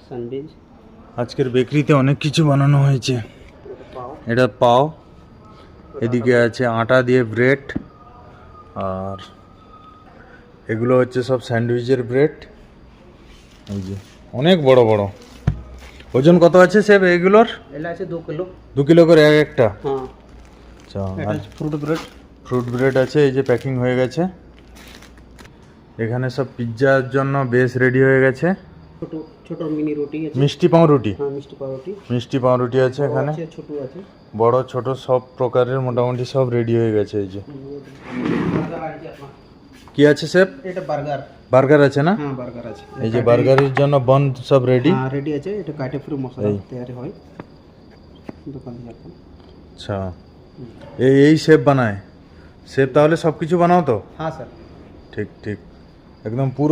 Sandwich, আজকের বেকারিতে অনেক কিছু বানানো হয়েছে। পাও, এটা পাও, এদিকে আছে আটা দিয়ে ব্রেড, আর এগুলো হচ্ছে সব স্যান্ডউইচের ব্রেড। এই যে অনেক বড় বড়। ওজন কত আছে স্যার এগুলোর? এটা আছে 2 কিলো। 2 কিলো করে এক একটা। হ্যাঁ, আচ্ছা, এটা আর আছে ফ্রুট ব্রেড। ফ্রুট ব্রেড আছে, এই যে প্যাকিং হয়ে গেছে। এখানে সব পিৎজার জন্য বেস রেডি হয়ে গেছে। ছোট ছোট মিনি রুটি আছে। মিষ্টি পাউরুটি, হ্যাঁ, মিষ্টি পাউরুটি। মিষ্টি পাউরুটি আছে এখানে, আছে, ছোট আছে। বড় ছোট সব প্রকারের মোটামুটি সব রেডি হয়ে গেছে। এই যে বার্গার আছে আপনার। কি আছে স্যার? এটা বার্গার। বার্গার আছে না? হ্যাঁ, বার্গার আছে। এই যে বার্গারের জন্য বন সব রেডি। হ্যাঁ, রেডি আছে। এটা কাটে ফ্রি মশলা এই। তৈরি হয় দোকান থেকে এখন। আচ্ছা, এই শেফ বানায়? শেফ তাহলে সব কিছু বানাও তো? হ্যাঁ স্যার। ঠিক ঠিক, একদম পুরো